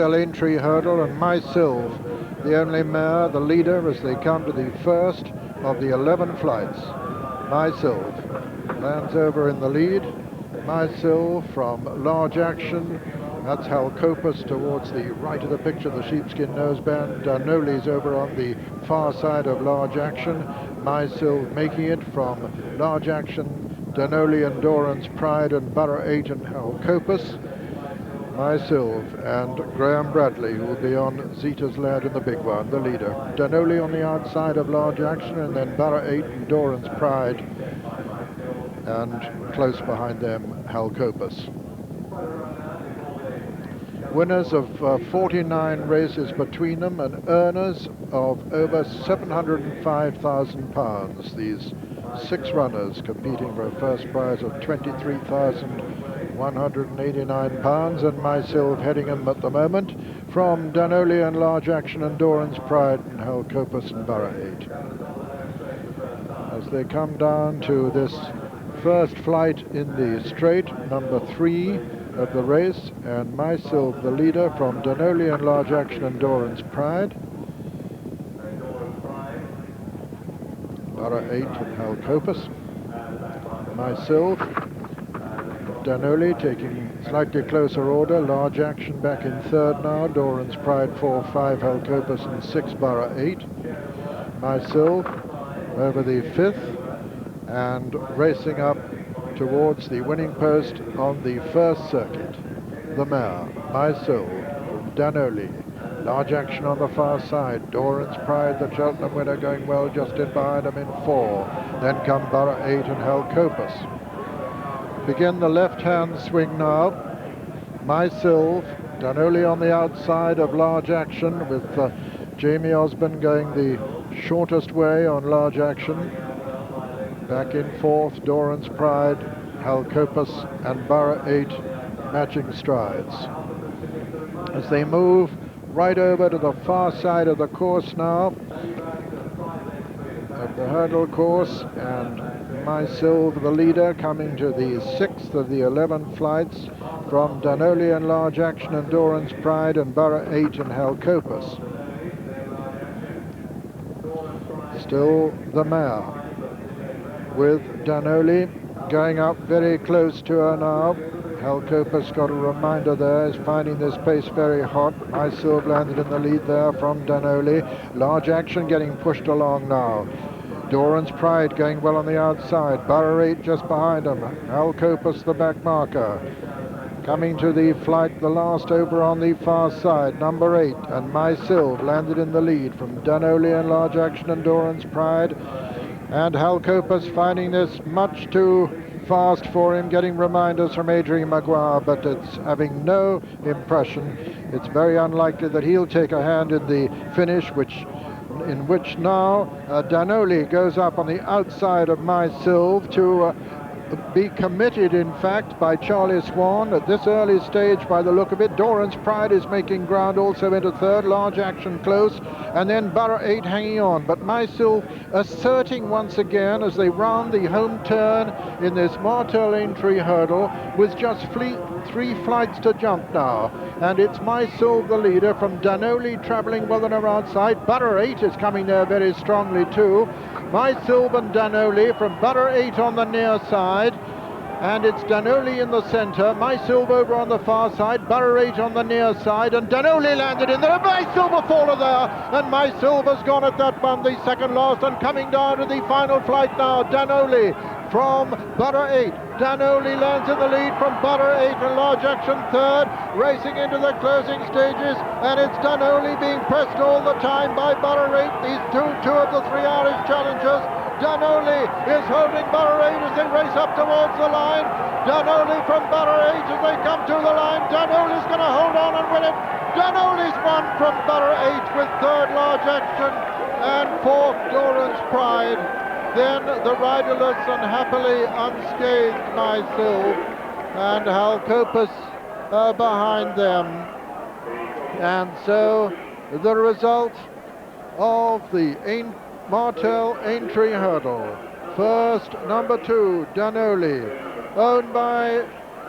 Aintree hurdle, and My Sylve, the only mare, the leader as they come to the first of the 11 flights. My Sylve lands over in the lead. My Sylve from Large Action. That's Hal Copus towards the right of the picture, the sheepskin noseband. Danoli's over on the far side of Large Action. My Sylve making it from Large Action, Danoli, Endurance, Pride, and Borough 8 and Hal Copus. My Sylve and Graham Bradley, who will be on Zeta's Lad in the big one, the leader. Danoli on the outside of Large Action, and then Borough 8 and Endurance, Pride, and close behind them, Hal Copus. Winners of 49 races between them, and earners of over £705,000. These 6 runners competing for a first prize of £23,189, and My Sylve heading them at the moment from Danoli and Large Action, Endurance, Pride, and Hal Copus and Borough 8. As they come down to this first flight in the straight, number 3 of the race, and My Sylve the leader from Danoli and Large Action, Endurance, Pride. Borough 8 and Hal Copus. My Sylve, Danoli taking slightly closer order. Large Action back in third now. Endurance, Pride 4, 5, Hal Copus, and 6, Borough 8. My Sylve over the 5th and racing up towards the winning post on the first circuit. The mare, My Sylve, from Danoli. Large Action on the far side. Endurance, Pride, the Cheltenham winner, going well just in behind him in 4. Then come Borough 8 and Hal Copus. Begin the left-hand swing now. My Sylve, Danoli on the outside of Large Action, with Jamie Osborne going the shortest way on Large Action. Back in 4th, Endurance, Pride, Hal Copus, and Borough 8 matching strides. As they move right over to the far side of the course now, of the hurdle course, and My Sylve the leader, coming to the 6th of the 11 flights from Danoli and Large Action, Endurance, Pride, and Borough 8 and Hal Copus. Still the mare, with Danoli going up very close to her now. Hal Copus got a reminder there, is finding this pace very hot. My Sylve landed in the lead there from Danoli. Large Action getting pushed along now. Endurance, Pride going well on the outside. Borough 8 just behind him. Hal Copus the back marker. Coming to the flight, the last over on the far side, number 8, and My Sylve landed in the lead from Danoli and Large Action, Endurance, Pride. And Hal Copus finding this much too fast for him, getting reminders from Adrian Maguire, but it's having no impression. It's very unlikely that he'll take a hand in the finish, in which now Danoli goes up on the outside of My Sylve to be committed, in fact, by Charlie Swan at this early stage by the look of it. Endurance, Pride is making ground also into 3rd, Large Action close, and then Borough 8 hanging on. But My Sylve asserting once again as they round the home turn in this Martell Aintree hurdle, with just 3 flights to jump now. And it's My Sylve the leader from Danoli travelling well on her outside. Borough 8 is coming there very strongly too. My Sylve and Danoli from Borough 8 on the near side, and it's Danoli in the centre. My Sylve over on the far side, Borough 8 on the near side, and Danoli landed in there. My Sylve a faller there, and My Sylve has gone at that one, the second last, and coming down to the final flight now, Danoli from Borough 8. Danoli lands in the lead from Borough 8 and Large Action 3rd, racing into the closing stages, and it's Danoli being pressed all the time by Borough 8. These two of the 3 Irish challengers. Danoli is holding Borough 8 as they race up towards the line. Danoli from Borough 8 as they come to the line. Danoli's going to hold on and win it. Danoli's won from Borough 8 with 3rd Large Action and 4th Endurance, Pride. Then the riderless and happily unscathed My Sylve, and Hal Copus behind them. And so the result of the Martell Aintree hurdle. First, number 2, Danoli, owned by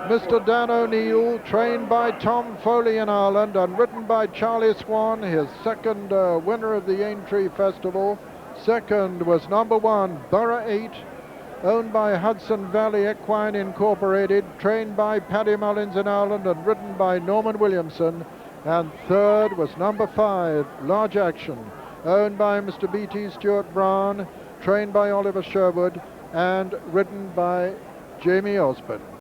Mr. Dan O'Neill, trained by Tom Foley in Ireland and ridden by Charlie Swan, his second winner of the Aintree Festival. Second was number 1, Borough 8, owned by Hudson Valley Equine Incorporated, trained by Paddy Mullins in Ireland and ridden by Norman Williamson. And third was number 5, Large Action, owned by Mr. B.T. Stuart Brown, trained by Oliver Sherwood and ridden by Jamie Osborne.